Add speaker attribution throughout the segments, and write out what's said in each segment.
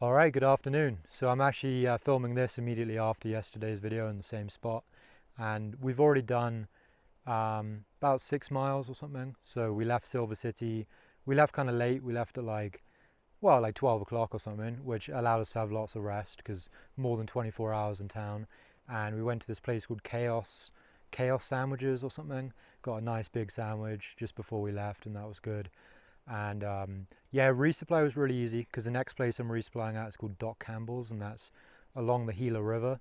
Speaker 1: Alright, good afternoon. So I'm actually filming this immediately after yesterday's video in the same spot, and we've already done about 6 miles or something. So we left Silver City, we left kind of late, we left at like 12 o'clock or something, which allowed us to have lots of rest because more than 24 hours in town. And we went to this place called Chaos Sandwiches or something, got a nice big sandwich just before we left, and that was good. And yeah, resupply was really easy because the next place I'm resupplying at is called Doc Campbell's, and that's along the Gila River,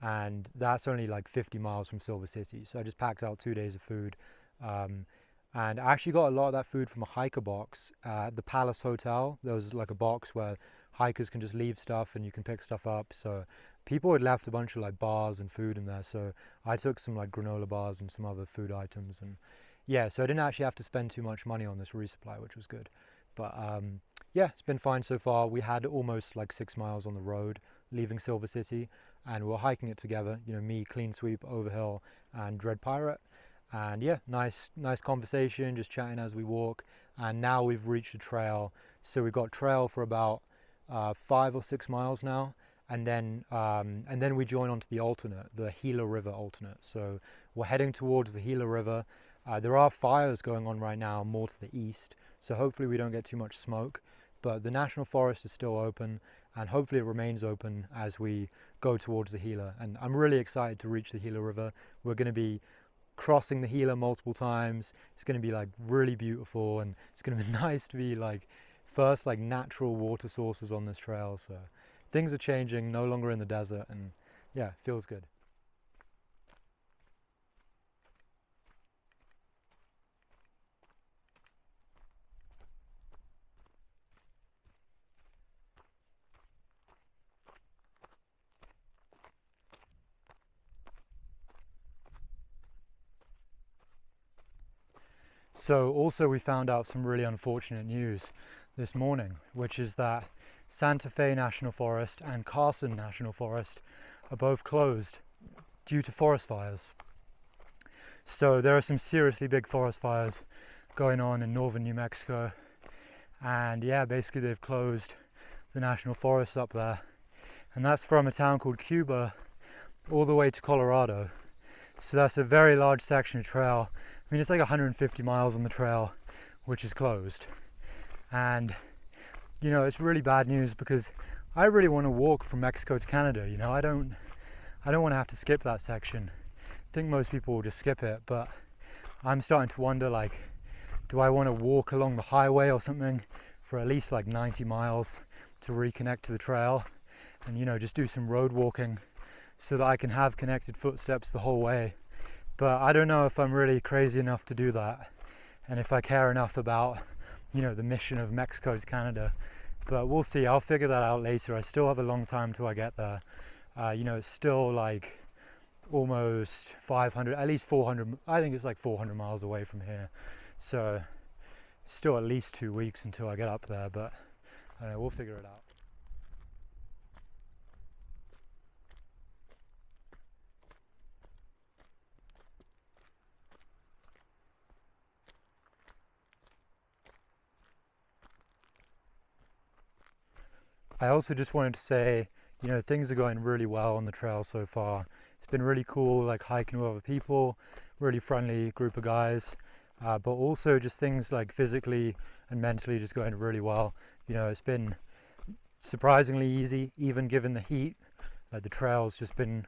Speaker 1: and that's only like 50 miles from Silver City. So I just packed out 2 days of food, and I actually got a lot of that food from a hiker box at the Palace Hotel. There was like a box where hikers can just leave stuff and you can pick stuff up. So people had left a bunch of like bars and food in there, so I took some like granola bars and some other food items, and yeah, so I didn't actually have to spend too much money on this resupply, which was good. But yeah, it's been fine so far. We had almost like 6 miles on the road leaving Silver City, and we're hiking it together. You know, me, Clean Sweep, Overhill, and Dread Pirate. And yeah, nice conversation, just chatting as we walk. And now we've reached a trail. So we've got trail for about 5 or 6 miles now. And then we join onto the alternate, the Gila River alternate. So we're heading towards the Gila River. There are fires going on right now more to the east, so hopefully we don't get too much smoke, but the national forest is still open, and hopefully it remains open as we go towards the Gila. And I'm really excited to reach the Gila River. We're going to be crossing the Gila multiple times. It's going to be like really beautiful, and it's going to be nice to be like first like natural water sources on this trail. So things are changing, no longer in the desert, and yeah, feels good. So also we found out some really unfortunate news this morning, which is that Santa Fe National Forest and Carson National Forest are both closed due to forest fires. So there are some seriously big forest fires going on in northern New Mexico, and yeah, basically they've closed the national forest up there, and that's from a town called Cuba all the way to Colorado. So that's a very large section of trail. I mean, it's like 150 miles on the trail, which is closed. And, you know, it's really bad news because I really want to walk from Mexico to Canada. You know, I don't want to have to skip that section. I think most people will just skip it, but I'm starting to wonder, like, do I want to walk along the highway or something for at least like 90 miles to reconnect to the trail and, you know, just do some road walking so that I can have connected footsteps the whole way. But I don't know if I'm really crazy enough to do that, and if I care enough about, you know, the mission of Mexico to Canada. But we'll see. I'll figure that out later. I still have a long time till I get there. You know, it's still like almost 500, at least 400. I think it's like 400 miles away from here. So still at least 2 weeks until I get up there. But I don't know, we'll figure it out. I also just wanted to say, you know, things are going really well on the trail so far. It's been really cool, like hiking with other people, really friendly group of guys, but also just things like physically and mentally just going really well. You know, it's been surprisingly easy, even given the heat. The trail's just been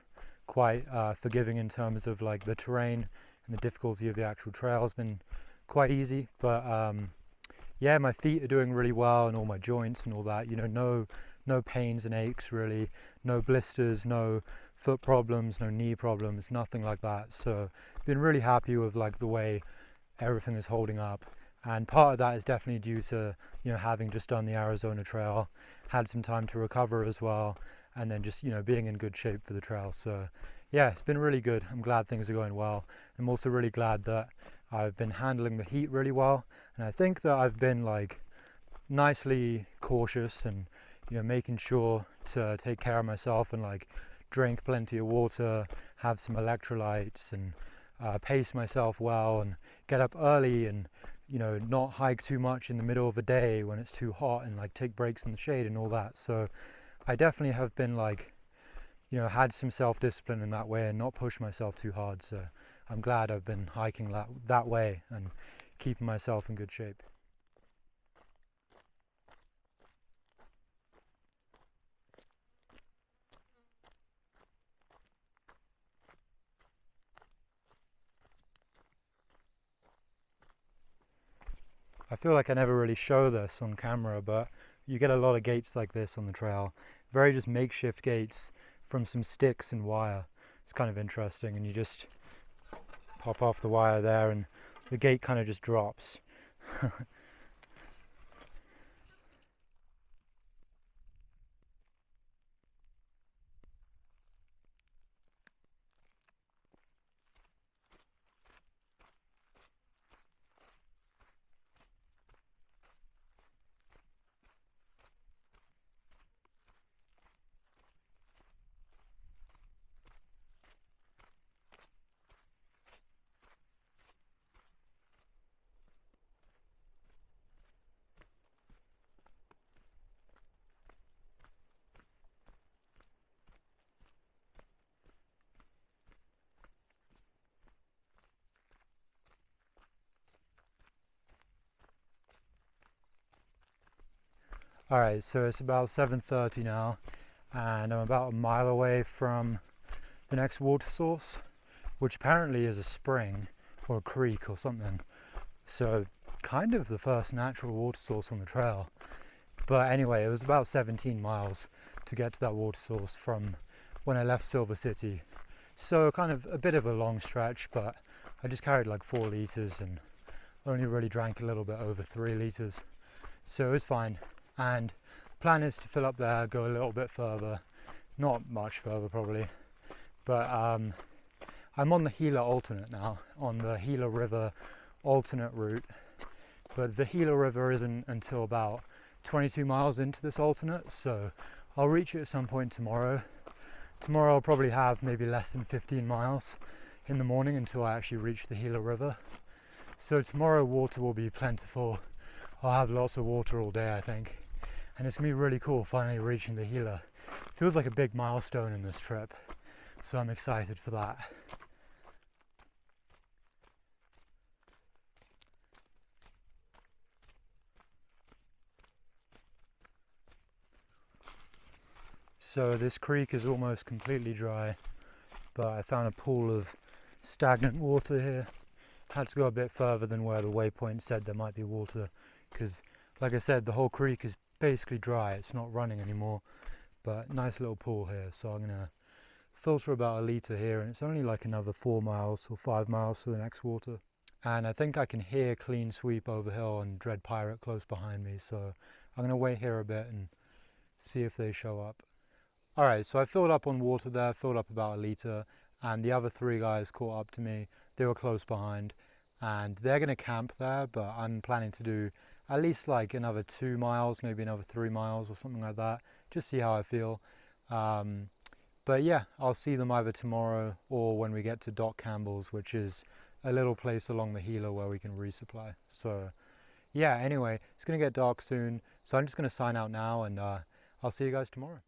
Speaker 1: quite forgiving in terms of like the terrain, and the difficulty of the actual trail has been quite easy. But yeah, my feet are doing really well, and all my joints and all that. You know, no pains and aches really, no blisters, no foot problems, no knee problems, nothing like that. So been really happy with like the way everything is holding up. And part of that is definitely due to, you know, having just done the Arizona trail, had some time to recover as well, and then just, you know, being in good shape for the trail. So yeah, it's been really good. I'm glad things are going well. I'm also really glad that I've been handling the heat really well, and I think that I've been like nicely cautious and, you know, making sure to take care of myself and like drink plenty of water, have some electrolytes, and pace myself well, and get up early, and, you know, not hike too much in the middle of the day when it's too hot, and like take breaks in the shade and all that. So I definitely have been like, you know, had some self-discipline in that way and not pushed myself too hard. So I'm glad I've been hiking that way and keeping myself in good shape. I feel like I never really show this on camera, but you get a lot of gates like this on the trail. Very just makeshift gates from some sticks and wire. It's kind of interesting, and you just pop off the wire there and the gate kind of just drops. Alright, so it's about 7:30 now, and I'm about a mile away from the next water source, which apparently is a spring or a creek or something. So kind of the first natural water source on the trail. But anyway, it was about 17 miles to get to that water source from when I left Silver City. So kind of a bit of a long stretch, but I just carried like 4 liters and only really drank a little bit over 3 liters. So it was fine. And plan is to fill up there, go a little bit further, not much further probably, but I'm on the Gila alternate now, on the Gila River alternate route, but the Gila River isn't until about 22 miles into this alternate, so I'll reach it at some point tomorrow. Tomorrow I'll probably have maybe less than 15 miles in the morning until I actually reach the Gila River. So tomorrow water will be plentiful. I'll have lots of water all day, I think. And it's gonna be really cool finally reaching the Gila. Feels like a big milestone in this trip, so I'm excited for that. So this creek is almost completely dry, but I found a pool of stagnant water here. Had to go a bit further than where the waypoint said there might be water, because like I said, the whole creek is basically dry. It's not running anymore, but nice little pool here. So I'm gonna filter about a litre here, and it's only like another 4 miles or 5 miles to the next water. And I think I can hear Clean Sweep over hill and Dread Pirate close behind me, so I'm gonna wait here a bit and see if they show up. Alright, so I filled up on water there, filled up about a litre, and the other 3 guys caught up to me. They were close behind, and they're gonna camp there, but I'm planning to do at least like another 2 miles, maybe another 3 miles or something like that, just see how I feel. But yeah, I'll see them either tomorrow or when we get to Doc Campbell's, which is a little place along the Gila where we can resupply. So yeah, anyway, it's gonna get dark soon, so I'm just gonna sign out now, and I'll see you guys tomorrow.